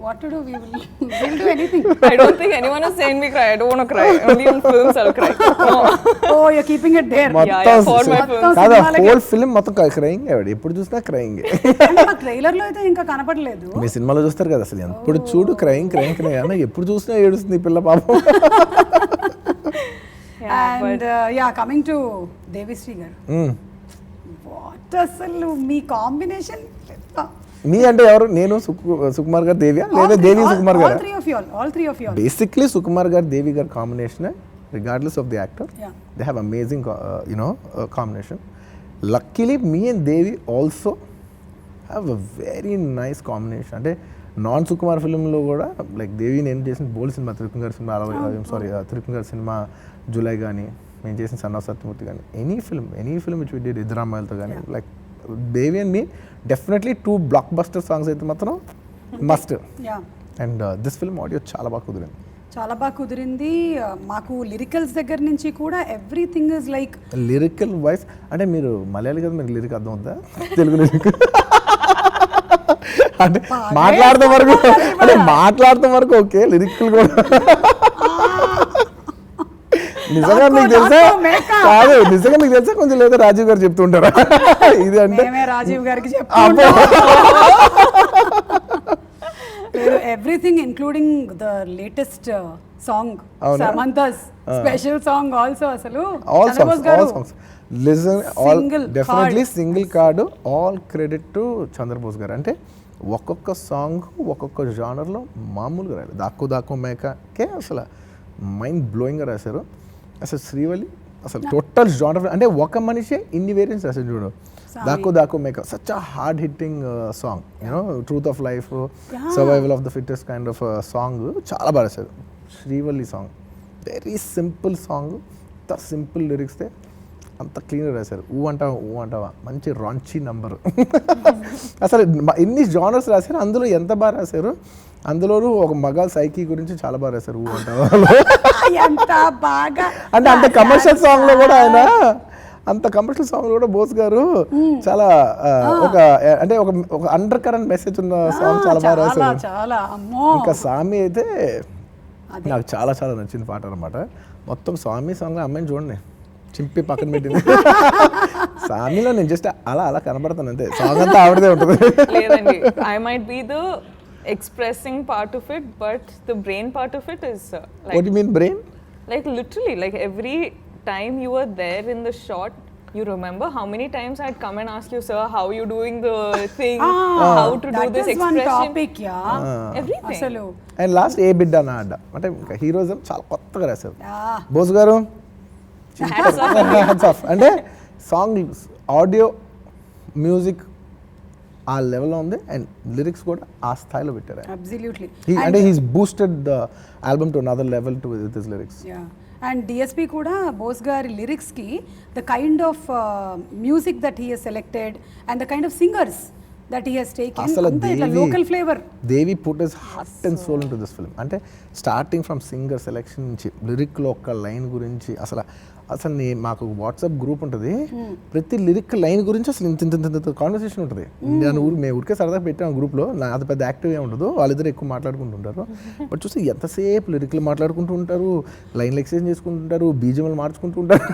What to do? We'll do anything. I don't think anyone has seen me cry. I don't want to cry. Only in films I'll cry. No. Oh, you're keeping it there. For my films. కాదు, హోల్ ఫిల్మ్ మొత్తం క్రయింగ్. ఎప్పుడు చూసినా క్రయింగ్. ట్రైలర్ లో అయితే ఇంకా కనపడలేదు. మీ సినిమాలో చూస్తారు కదా, అసలు ఎప్పుడు చూడు క్రయింగ్ అన్న, ఎప్పుడు చూసినా ఏడుస్తుంది ఈ పిల్ల పాపం. And coming to Devishree garu. What అసలు మీ కాంబినేషన్. మీ అంటే ఎవరు? నేను సుకుమార్ గారు దేవియా, లేదా దేవి సుకుమార్ గారు? All three of you. Basically Sukumar గారు దేవి గారు combination, regardless of the actor, they have amazing combination. Luckily me and Devi also have a very nice combination. అంటే నాన్ సుకుమార్ ఫిల్మ్లో కూడా లైక్ దేవి నేను చేసిన బోల్డ్ సినిమా, త్రిపుంగర్ సినిమా, త్రిపుంగర్ సినిమా, జులై కానీ, నేను చేసిన సన్నా సత్యమూర్తి కానీ, any film which we did ఇద్దరామాయిలతో కానీ, like Devi and me definitely 2 blockbuster songs అయితే మాత్రం must. And this film audio చాలా బాగా కుదిరింది. మాకు లిరికల్స్ దగ్గర నుంచి కూడా everything is like lyrical wise. అంటే మీరు మలయాళీ కదా, మీకు లిరిక్ అర్థం అవుతుందా? తెలుగు లిరిక్ అంటే మాట్లాడతాం వరకు ఓకే, లిరిక్లు కూడా నిజంగా మీకు తెలుసా? కాదు, నిజంగా మీకు తెలుసా? కొంచెం లేదా రాజీవ్ గారు చెప్తుంటారా ఇది అంటే? రాజీవ్ గారికి everything including the latest song, Samantha's special song also. అసలు all songs listen, all definitely single card, all credit to Chandrabose garu. అంటే ఒక్కొక్క సాంగ్ ఒక్కొక్క జానర్లో మామూలుగా రాయాలి. దాక్కు మేకకే అసలు మైండ్ బ్లోయింగ్గా రాశారు. అసలు శ్రీవల్లి అసలు టోటల్ జానర్, అంటే ఒక మనిషే ఇన్ని వేరియంట్స్ రాశారు చూడు. దాక్కు మేక such a hard hitting song, you know, truth of life, survival of the fittest kind of song చాలా బాగా రాశారు. Srivalli song very simple song, అంత సింపుల్ లిరిక్స్తే అంత క్లీన్గా రాశారు. ఊ అంటావా మంచి రాంచీ నంబరు. అసలు ఎన్ని జానర్స్ రాశారు, అందులో ఎంత బాగా రాశారు. అందులోనూ ఒక మగాల్ సైకి గురించి చాలా బాగా రాశారు. ఊ అంటావా అంటే అంత కమర్షియల్ సాంగ్లో కూడా ఆయన, అంత కమర్షియల్ సాంగ్ కూడా బోస్ గారు చాలా ఒక అంటే ఒక అండర్ కరెంట్ మెసేజ్ ఉన్న సాంగ్ చాలా బాగా రాశారు. ఇంకా స్వామి అయితే నాకు చాలా నచ్చిన పాట అనమాట. మొత్తం స్వామి సాంగ్లో అమ్మాయిని చూడండి, చింపి పక్కన పెట్టింది. సామిలో నేను జస్ట్ అలా కనబడతాను అంతే, సాంగ్ అంతా ఆవిడదే ఉంటుంది. లేదండి, I might be the expressing part of it, but the brain part of it is like, what do you mean brain? Like literally, like every time you were there in the shot, you remember how many times I'd come and ask you, sir, how you doing the thing, how to do this expression. That is one topic, everything. Asalu. And last ఏ బిడ్డ నా అడ్డ అంటే హీరోయిజం చాలా కొత్తగా రాశారు బోస్ గారు. Hats off. అంటే సాంగ్, ఆడియో, మ్యూజిక్ ఆ లెవెల్లో ఉంది, అండ్ లిరిక్స్ కూడా ఆ స్థాయిలో పెట్టారు. అబ్సల్యూట్లీ. అంటే he's boosted the album to another level too with his lyrics. And DSP కూడా బోస్ గారి లిరిక్స్కి the kind of music that he has selected and the kind of singers that he has taken అసలు అంతా ఇట్లా local flavour. Devi put his heart and soul into this film. అంటే స్టార్టింగ్ ఫ్రమ్ సింగర్ సెలెక్షన్ నుంచి లిరిక్లో ఒక్క లైన్ గురించి అసలు మాకు వాట్సాప్ గ్రూప్ ఉంటుంది, ప్రతి లిరిక్ లైన్ గురించి అసలు ఇంత కాన్వర్సేషన్ ఉంటుంది. మేము ఊరికే సరదా పెట్టాం గ్రూప్లో, అది పెద్ద యాక్టివ్ ఏ ఉండదు, వాళ్ళిద్దరు ఎక్కువ మాట్లాడుకుంటుంటారు. బట్ చూస్తే ఎంతసేపు లిరిక్లు మాట్లాడుకుంటూ ఉంటారు, లైన్లు ఎక్స్చేంజ్ చేసుకుంటుంటారు, బీజిఎంలు మార్చుకుంటూ ఉంటారు.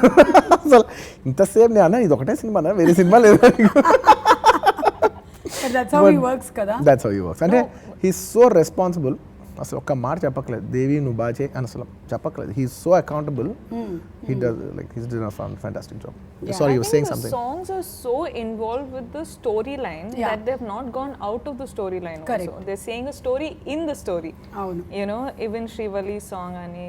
అసలు ఇంతసేపు నేను అన్న ఇది ఒకటే సినిమా, వేరే సినిమా లేదు. That's how he works కదా. That's how he works. అంటే he's so responsible. అసలు ఒక్క మాట చెప్పట్లేదు, దేవి నువ్వు బాగా చేయి అని అసలు చెప్పట్లేదు. He's so accountable. He does like he's done a fantastic job. Sorry, you were saying something. The songs are so involved with the storyline that they've not gone out of the storyline also. They're saying a story in the story. Avunu. You know, even Shrivali's song ani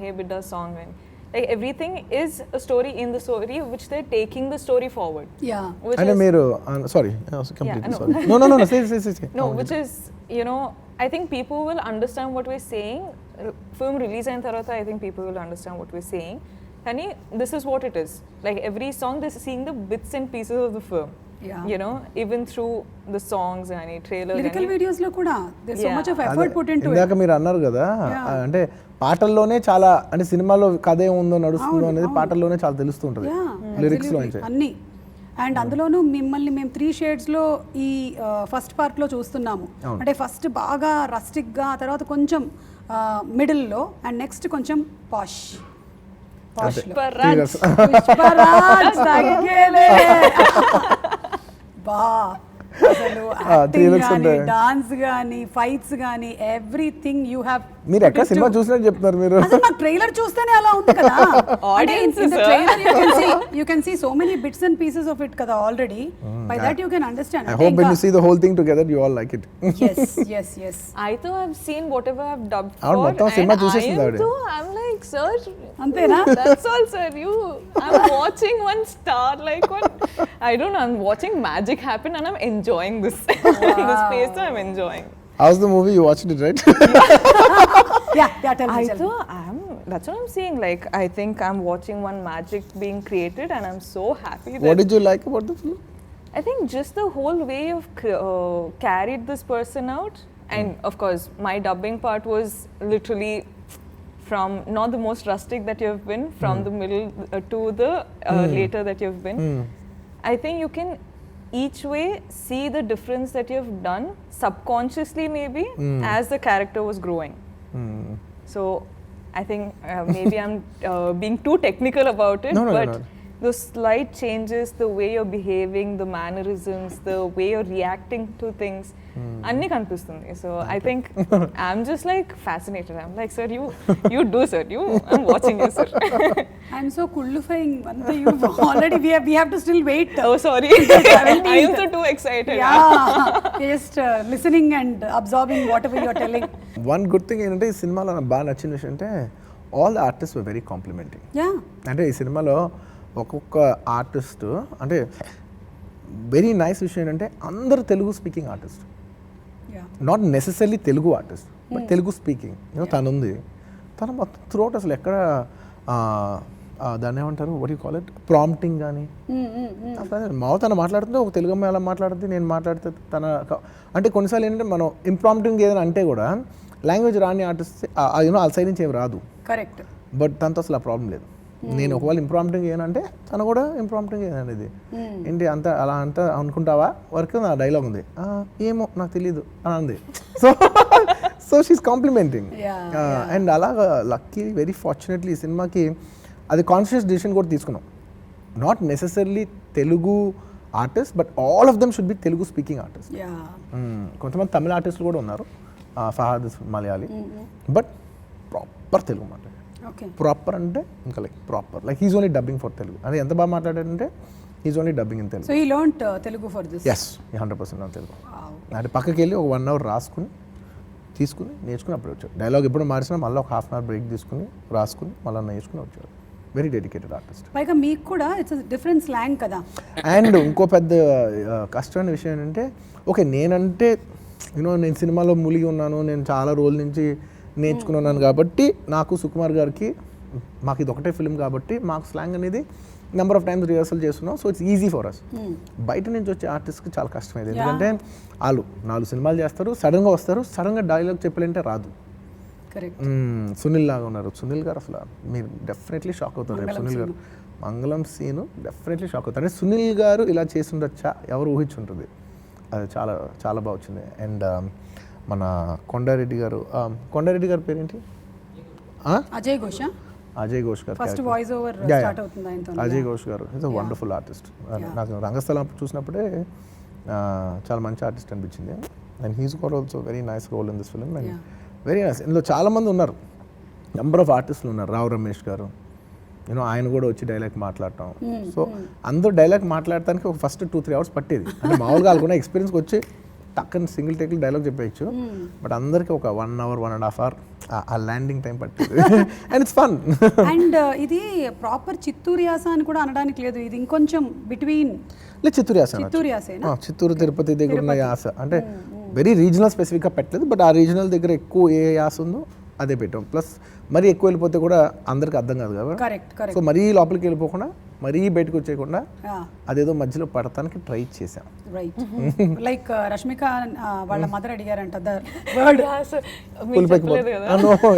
Hey Bidda song and like everything is a story in the story which they're taking the story forward. Yeah. అంటే మీరు sorry, completely no. sorry. No, say. No, which is, you know, I think people will understand what we're saying. Film release అయిన తర్వాత I think people will understand what we're saying. Kani, this is what it is. Like every song, they're seeing the bits and pieces of the film. Yeah. You know, even through the songs and trailers. Lyrical videos లో కూడా there's so much of effort put into it. ఇందాక మీరు అన్నారు కదా, అంటే పాటల్లోనే చాలా, అంటే సినిమాలో కథ ఏముందో నడుస్తుందో అనేది పాటల్లోనే చాలా తెలుస్తూ ఉంటుంది లిరిక్స్ లో నుంచి అన్ని. అండ్ అందులోనూ మిమ్మల్ని మేము 3 షేడ్స్లో ఈ ఫస్ట్ పార్ట్లో చూస్తున్నాము. అంటే ఫస్ట్ బాగా రస్టిక్గా, తర్వాత కొంచెం మిడిల్లో, అండ్ నెక్స్ట్ కొంచెం పాష్. బా అసలు డాన్స్ కానీ ఫైట్స్ కానీ ఎవ్రీథింగ్ యూ హ్యావ్. మీరు ఎక్కడ సినిమా చూసినట్టు చెప్తున్నారు మీరు. అసలు నాకు ట్రైలర్ చూస్తేనే అలా ఉంది కదా. Audience in the trailer you can see so many bits and pieces of it kada already. By that you can understand. I hope when you see the whole thing together you all like it. Yes. I thought I've seen whatever I've dubbed అవును, for. మొత్తం సినిమా చూసేసింది. I'm like, sir, అంతేనా? that's all, sir. I'm watching one star, like what? I don't know. I'm watching magic happen and I'm enjoying this. This space I'm enjoying. How's the movie? You watched it, right? Yeah, tell me. That's what I'm saying. Like, I think I'm watching one magic being created and I'm so happy. What did you like about the film? I think just the whole way you've carried this person out. And of course, my dubbing part was literally from not the most rustic that you've been, from the middle to the later that you've been. I think you can each way see the difference that you've done subconsciously maybe as the character was growing. So I think maybe I'm being too technical about it, but the slight changes, the way you're behaving, the mannerisms, the way you're reacting to things, anni kanipistundi. So I think I'm just like fascinated. I'm like, sir, you do, sir. I'm watching you, sir. I'm so kullufying. You've already we have to still wait. Oh, sorry. I am so too excited. Yeah. Just listening and absorbing whatever you're telling. One good thing ఏంటంటే ఈ సినిమాలో నాకు బాగా నచ్చిన విషయం అంటే all the artists were very complimenting. Yeah. అంటే ఈ సినిమాలో ఒక్కొక్క ఆర్టిస్ట్ అంటే వెరీ నైస్ విషయం ఏంటంటే అందరు Telugu speaking artist, not necessary Telugu artist but Telugu speaking. తను ఉంది, తను మొత్తం త్రూఅవుట్ అసలు ఎక్కడ దాన్ని ఏమంటారు, what you call it, prompting కానీ మావు తను మాట్లాడుతుంటే ఒక తెలుగు అమ్మాయి అలా మాట్లాడుతుంది, నేను మాట్లాడితే తన అంటే కొన్నిసార్లు ఏంటంటే మనం ఇంప్రాంప్టింగ్ ఏదైనా అంటే కూడా లాంగ్వేజ్ రాని ఆర్టిస్ట్ వాళ్ళ సైడ్ నుంచి ఏమి రాదు. కరెక్ట్. బట్ తనతో అసలు ఆ ప్రాబ్లం లేదు. నేను ఒకవేళ ఇంప్రాంప్టింగ్ ఏనంటే తను కూడా ఇంప్రాంప్టింగ్ ఏననేది ఏంటి అంత అలా అంతా అనుకుంటావా వరకు నా డైలాగ్ ఉంది, ఏమో నాకు తెలియదు అని అంది. So she's complimenting. అండ్ అలాగా లక్కీ వెరీ ఫార్చునేట్లీ ఈ సినిమాకి అది కాన్షియస్ డిసిషన్ కూడా తీసుకున్నాం. Not necessarily Telugu artist but all of them should be Telugu speaking artist. కొంతమంది తమిళ ఆర్టిస్టులు కూడా ఉన్నారు, ఫహాద్ మలయాళీ, బట్ ప్రాపర్ తెలుగు మాట్లాడారు. ప్రాపర్ అంటే ఇంకా like proper like he's only dubbing for Telugu. అది ఎంత బాగా మాట్లాడాడంటే he's only dubbing in Telugu. So he learned Telugu for this. yes 100% Telugu. అంటే పక్కకి వెళ్ళి ఒక 1 hour రాసుకుని తీసుకుని నేర్చుకుని అప్పుడు వచ్చాడు. డైలాగ్ ఎప్పుడు మార్చినా మళ్ళీ ఒక ½ hour బ్రేక్ తీసుకుని రాసుకుని మళ్ళీ నేర్చుకుని వచ్చాడు. Very dedicated artist. పైగా మీకు కూడా ఇట్స్ డిఫరెంట్ స్లాంగ్ కదా. అండ్ ఇంకో పెద్ద కష్టమైన విషయం ఏంటంటే ఓకే నేనంటే నేను సినిమాలో మునిగి ఉన్నాను, నేను చాలా రోజుల నుంచి నేర్చుకున్నాను కాబట్టి నాకు సుకుమార్ గారికి మాకు ఇది ఒకటే ఫిల్మ్ కాబట్టి మాకు స్లాంగ్ అనేది నెంబర్ ఆఫ్ టైమ్స్ రిహర్సల్ చేస్తున్నాం, so it's easy for us. బయట నుంచి వచ్చే ఆర్టిస్ట్కి చాలా కష్టమైంది, ఎందుకంటే వాళ్ళు 4 సినిమాలు చేస్తారు, సడన్గా వస్తారు, సడన్గా డైలాగ్ చెప్పాలంటే రాదు. కరెక్ట్. సునీల్ లాగా ఉన్నారు. సునీల్ గారు అసలు మీరు డెఫినెట్లీ షాక్ అవుతారు రేపు. సునీల్ గారు మంగళం సీను డెఫినెట్లీ షాక్ అవుతారు. అంటే సునీల్ గారు ఇలా చేసి ఉండొచ్చా, ఎవరు ఊహించుంటుంది. అది చాలా చాలా బాగా వచ్చింది. అండ్ మన కొండారెడ్డి గారు పేరేంటి? అజయ్ ఘోష్. అజయ్ ఘోష్ గారు ఫస్ట్ వాయిస్ ఓవర్ స్టార్ట్ అవుతుంది ఆయనతో. అజయ్ ఘోష్ గారు ఇస్ అ వండర్ఫుల్ ఆర్టిస్ట్. నాకు రంగస్థలం చూసినప్పుడే చాలా మంచి ఆర్టిస్ట్ అనిపించింది. And he's got also very nice role in this film. And very nice. ఇందులో చాలామంది ఉన్నారు, నెంబర్ ఆఫ్ ఆర్టిస్టులు ఉన్నారు. రావు రమేష్ గారు, యూనో ఆయన కూడా వచ్చి డైలాగ్ మాట్లాడటం. సో అందరూ డైలాగ్ మాట్లాడటానికి ఒక ఫస్ట్ 2-3 hours పట్టేది. అంటే మామూలుగా అనుకున్న ఎక్స్పీరియన్స్కి వచ్చి టక్కని సింగిల్ టేక్లు డైలాగ్ చెప్పేయచ్చు. బట్ అందరికీ ఒక 1 hour 1.5 hour ఆ ల్యాండింగ్ టైం పట్టేది. And it's fun. అండ్ ఇది ప్రాపర్ చిత్తూరు యాస అని కూడా అనడానికి లేదు, ఇది ఇంకొంచెం బిట్వీన్ చిత్తూరు యాస. చిత్తూరు తిరుపతి దగ్గర ఉన్న యాస అంటే వెరీ రీజనల్ స్పెసిఫిక్గా పెట్టలేదు, బట్ ఆ రీజనల్ దగ్గర ఎక్కువ ఏ యాస ఉందో అదే పెట్టాం. ప్లస్ మరీ ఎక్కువ వెళ్ళిపోతే కూడా అందరికి అర్థం కాదు కదా. సో మరీ లోపలికి వెళ్ళిపోకుండా మరీ బయటకు వచ్చేయకుండా అదేదో మధ్యలో పడటానికి ట్రై చేసాం. రైట్. లైక్ రష్మిక వాళ్ళ మదర్ అడిగారంట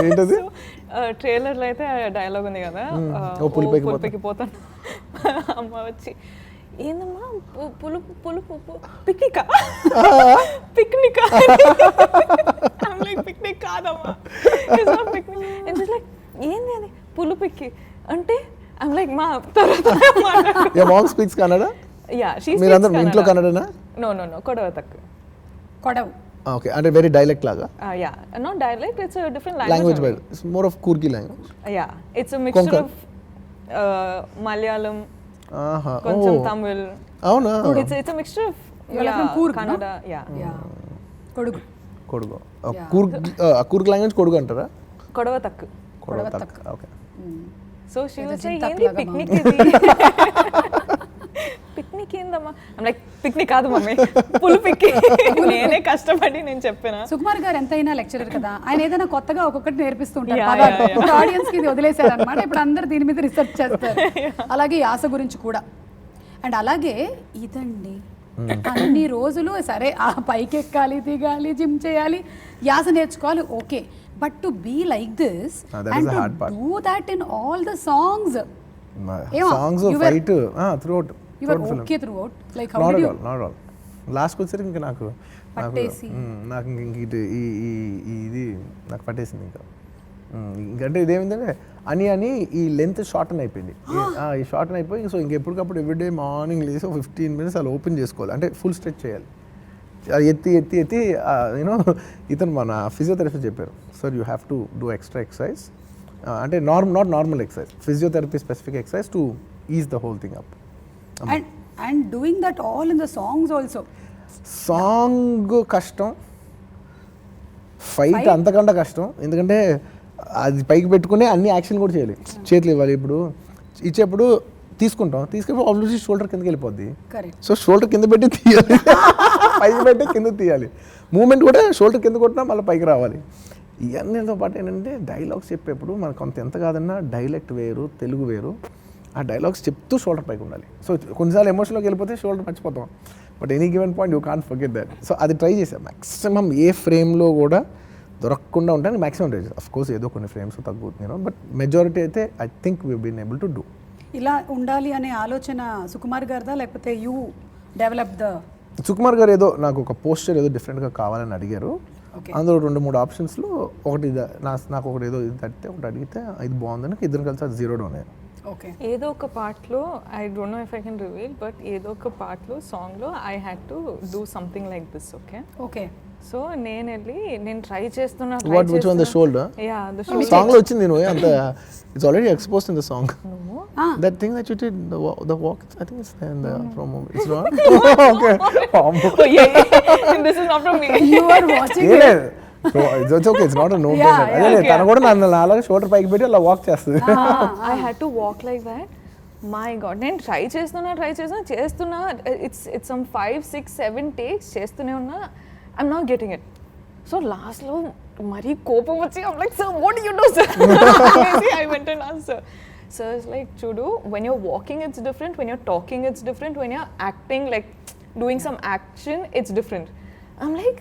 ఏంటది ట్రైలర్ లో అయితే డైలాగ్ ఉంది కదా, పులిపైకి పోతాను. అమ్మ వచ్చి ఏందమ్మా పులుపు పులుపు పిక్నికా పిక్నికా పిక్నిక్ కాదమ్మా, ఏంది అది పులుపిక్కి అంటే ఐమ్ లైక్ మా mom speaks Kannada. Yeah she మీరందరూ ఇంట్లో కన్నడనా? నో కొడవ తక్కువ. కొడవ్ ఓకే, అంటే వెరీ డైలెక్ట్ లాగా. Yeah not dialect, it's a different language. It's more of Coorgi language. Yeah it's a mixture of Malayalam, కొంచెం తమిళ్. అవునా? It's a mixture of Kannada. Yeah Kodagu Coorg language Kodagu అంటారా? కొడవ తక్కువ. Okay. So she was saying ఏంది పిక్నిక్ ఇది, పిక్నిక్ ఏందమ్మా. ఐమ్ లైక్ పిక్నిక్ కాదు మమ్మీ పులుపిక్కి. నేనే కష్టపడి నేను చెప్పినా. సుకుమార్ గారు ఎంతైనా లెక్చరర్ కదా, ఆయన ఏదైనా కొత్తగా ఒక్కొక్కటి నేర్పిస్తుంటారు. ఇప్పుడు ఆడియన్స్ కి ఇది వదిలేశారు అనమాట. ఇప్పుడు అందరు దీని మీద రీసెర్చ్ చేస్తారు. అలాగే యాస గురించి కూడా. అండ్ అలాగే ఇదండి అన్ని రోజులు సరే ఆ పైకి ఎక్కాలి, దిగాలి, జిమ్ చేయాలి, యాస నేర్చుకోవాలి, okay. But to be like this and to do that in all the songs. Songs of fight throughout. You were okay throughout. Like how did you? Not all. Last వచ్చేసరికి ఇంకా నాకు ఇంక ఇది నాకు పట్టేసింది. ఇంకంటే ఇదేమిందంటే అని ఈ లెంత్ షార్టన్ అయిపోయింది. ఈ షార్టన్ అయిపోయి సో ఇంకెప్పటికప్పుడు ఎవ్రీడే మార్నింగ్ లేసి 15 minutes అలా ఓపెన్ చేసుకోవాలి, అంటే ఫుల్ స్ట్రెచ్ చేయాలి. ఎత్తి యూనో ఇతను మన ఫిజియోథెరపీ చెప్పారు, sir you have to do extra exercise, అంటే not normal exercise, physiotherapy specific exercise to ease the whole thing up. And doing that all in the songs also. Song కష్టం, ఫైట్ అంతకంటే కష్టం. ఎందుకంటే అది పైకి పెట్టుకుని అన్ని యాక్షన్ కూడా చేయాలి, చేతులు ఇవ్వాలి. ఇప్పుడు ఇచ్చేప్పుడు తీసుకెళ్ళి ఆబ్వియస్లీ షోల్డర్ కిందకి వెళ్ళిపోద్ది. సో షోల్డర్ కింద పెట్టి తీయాలి, పైకి పెట్టి కింద తీయాలి. మూమెంట్ కూడా షోల్డర్ కింద కొట్టినా మళ్ళీ పైకి రావాలి. ఇవన్నీతో పాటు ఏంటంటే డైలాగ్స్ చెప్పేప్పుడు మనకు కొంత ఎంత కాదన్నా డైలెక్ట్ వేరు, తెలుగు వేరు. ఆ డైలాగ్స్ చెప్తూ షోల్డర్ పైకి ఉండాలి. సో కొన్నిసార్లు ఎమోషన్లోకి వెళ్ళిపోతే షోల్డర్ మర్చిపోతాం, but any given point you can't forget that. So అది ట్రై చేసాం మ్యాక్సిమం ఏ ఫ్రేమ్లో కూడా దొరకకుండా ఉంటాను మ్యాక్సిమం ట్రై చేసాం. అఫ్కోర్స్ ఏదో కొన్ని ఫ్రేమ్స్ తగ్గుతున్నాను, బట్ మెజారిటీ అయితే I think we been able to do. ఇలా ఉండాలి అనే ఆలోచన సుకుమార్ గారిదా లేకపోతే యూ డెవలప్ ద? సుకుమార్ గారు ఏదో నాకు ఒక పోస్టర్ ఏదో డిఫరెంట్గా కావాలని అడిగారు. అందులో 2-3 ఆప్షన్స్లో ఒకటి నాకు ఒకటి ఏదో ఇది తట్టితే ఒకటి అడిగితే ఇది బాగుందని ఇద్దరు కలిసి అది 0 డౌన్ అయ్యారు. ఓకే. ఏదో ఒక పార్ట్లో I don't know if I can reveal, but ఏదో ఒక పార్ట్లో సాంగ్లో I had to do something like this. Okay. So నేను ట్రై చేస్తున్నా. What which one, the shoulder? Yeah, the shoulder. Song lo వచ్చింది నువ్వు అంత it's already exposed in the song. No. That thing that you did the walk, I think it's in the promo. It's not. Okay. Oh yeah. This is not from me. You are watching it. So it's okay, it's not a no thing. అదే తన కూడా నన్ను అలాగే షోల్డర్ పైకి పెట్టి అలా వాక్ చేస్తుంది. I had to walk like that. My God, నేను ట్రై చేస్తున్నా. ఇట్స్ some 5, 6, 7 takes చేస్తూనే ఉన్నా. I'm not getting it. So లాస్ట్లో మరీ కోపం వచ్చి I'm like, sir, what do you do, sir? I went and asked sir. Sir is like, Chudu, when you're walking it's different, when you're talking it's different, when you're acting, like doing some action, it's different. I'm like,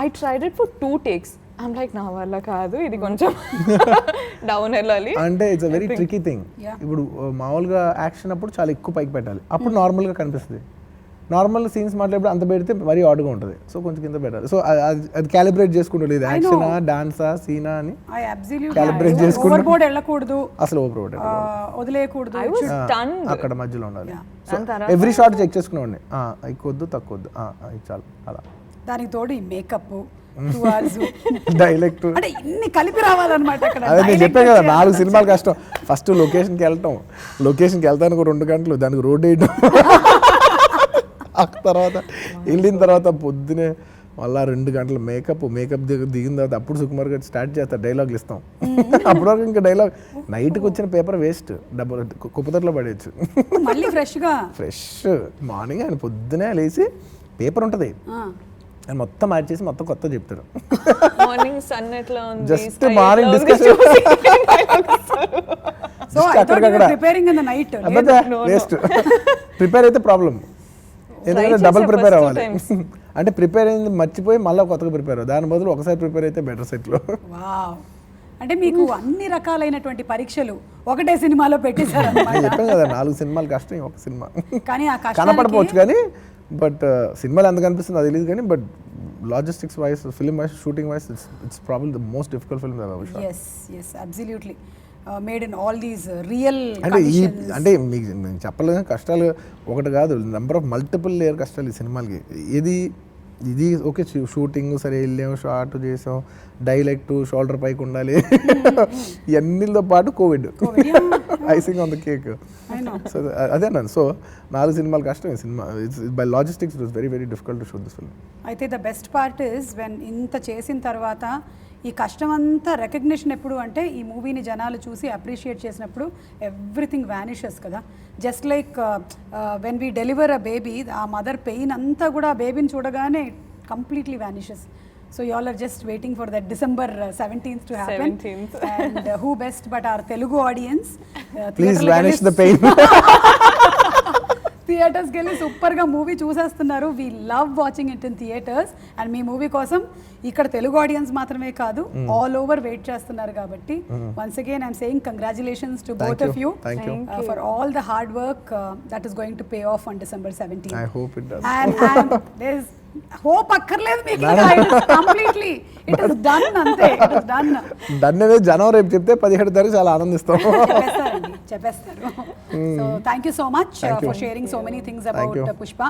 I tried it for 2 takes. I'm like, నా వల్ల కాదు, ఇది కొంచెం డౌన్ వెళ్ళాలి. అంటే it's a very tricky thing. Yeah. ఇప్పుడు మామూలుగా యాక్షన్ అప్పుడు చాలా ఎక్కువ పైకి పెట్టాలి, అప్పుడు నార్మల్గా కనిపిస్తుంది. నార్మల్ సీన్స్ మాట్లాడేప్పుడు అంత పెడితే మరీ ఆడుగా ఉంటుంది, సో కొంచెం కింద పెట్టాలి. సో అది క్యాలిబ్రేట్ చేసుకుంటూ ఇది యాక్షనా డాన్సా సీనా అని I absolutely Calibrate చేసుకుంటూ- overboard వెళ్ళకూడదు, అసలు ఓవర్ వదిలేయకూడదు. I was stunned. అక్కడ మధ్యలో ఉండాలి. Yeah. దాని తర్వాత ఎవ్రీ షాట్ చెక్ చేసుకునేవాడిని, ఎక్కువద్దు తక్కువద్దు, ఇది చాలు అలా. దానికి తోడు ఈ మేకప్ 2 hours డైలెక్ట్ అంటే ఇన్ని కలిపి రావాలన్నమాట అక్కడ. అదే నేను Dialect చెప్పాను కదా, వచ్చేయాలి. 4 సినిమాలు కష్టం. ఫస్ట్ లొకేషన్కి వెళ్ళటం, లొకేషన్కి వెళ్తానికి 2 గంటలు, దానికి రోడ్ వేయడం, ఆ తర్వాత వెళ్ళిన తర్వాత పొద్దునే మళ్ళీ 2 గంటలు మేకప్ దిగిన తర్వాత అప్పుడు సుకుమార్ గారు స్టార్ట్ చేస్తారు, డైలాగులు ఇస్తాం. అప్పటి వరకు ఇంకా డైలాగ్ నైట్కి వచ్చిన పేపర్ వేస్ట్, డబ్బులు కుప్పతట్లో పడేయచ్చు. మళ్ళీ ఫ్రెష్ గా ఫ్రెష్ మార్నింగ్ ఆయన పొద్దునే లేచి పేపర్ ఉంటుంది, ఆయన మొత్తం మార్చేసి మొత్తం కొత్త చెప్తారు. మార్నింగ్ సన్ ఎట్లా ఉంది, Just sky morning ఎట్లా ఉంది discussion. చూసి సో అక్కడికక్కడ. Preparing in the night. అబ్బా వేస్ట్. ప్రిపేర్ అయితే ప్రాబ్లం, ఎందుకంటే Right డబుల్ చేసా ప్రిపేర్ first అవ్వాలి. 2 times. అంటే ప్రిపేర్ అయింది మర్చిపోయి మళ్ళీ కొత్తగా ప్రిపేర్ అవ్వాలి, దాని బదులు ఒకసారి ప్రిపేర్ అయితే బెటర్ సెట్లో. వావ్, అంటే మీకు అన్ని రకాలైనటువంటి పరీక్షలు ఒకటే సినిమాలో పెట్టేశారు నేను అన్నమాట. చెప్పాను కదా 4 సినిమాలు కష్టం, ఒక సినిమా కానీ ఆ కనపడపోవచ్చు కష్టానికి కానీ, బట్ సినిమాలు ఎంత కనిపిస్తుంది అది తెలియదు కానీ, but logistics wise, film wise, shooting wise, it's probably the most difficult film I ever shot. Yes absolutely made in all these real అంటే అంటే మీకు నేను చెప్పలేదు కానీ కష్టాలు ఒకటి కాదు, నెంబర్ ఆఫ్ మల్టిపుల్ లేయర్ కష్టాలు ఈ సినిమాలకి. ఇది ఓకే, షూటింగ్ సరే వెళ్ళాం, షార్ట్ చేసాం, డైలెక్ట్ షోల్డర్ పైకి ఉండాలి, ఇవన్నీతో పాటు Covid icing on the cake. So అదే అన్నాను, సో 4 సినిమాలు కష్టం. ఈ సినిమా by logistics it was very very difficult to shoot this film. అయితే the best part is when ఇంత చేసిన తర్వాత ఈ కష్టం అంతా రికగ్నిషన్ ఎప్పుడు అంటే ఈ మూవీని జనాలు చూసి అప్రిషియేట్ చేసినప్పుడు ఎవ్రీథింగ్ వ్యానిషెస్ కదా. Just like when we deliver a baby, ఆ మదర్ పెయిన్ అంతా కూడా ఆ బేబీని చూడగానే completely vanishes. So you all are just waiting for that December 17th to happen. 17th. And who best but our Telugu audience. Please vanish the pain. థియేటర్స్కి వెళ్ళి సూపర్గా మూవీ చూసేస్తున్నారు. We love watching it in theatres. And మీ మూవీ కోసం ఇక్కడ తెలుగు ఆడియన్స్ మాత్రమే కాదు, ఆల్ ఓవర్ వెయిట్ చేస్తున్నారు కాబట్టి once again I'm saying congratulations to both of you for all the hard work that is going to pay of on December 17th. I hope it does. And there is hope అక్కర్లేదు మీకు, కంప్లీట్లీ ఇట్ ఇస్ డన్, అంతే ఇట్ ఇస్ డన్. దాన్ని అనేది జనవరి రేపు చెప్తే 17 తారీఖు చాలా ఆనందిస్తాం. చెప్పేస్తారు. So thank you so much for sharing so many things about Pushpa.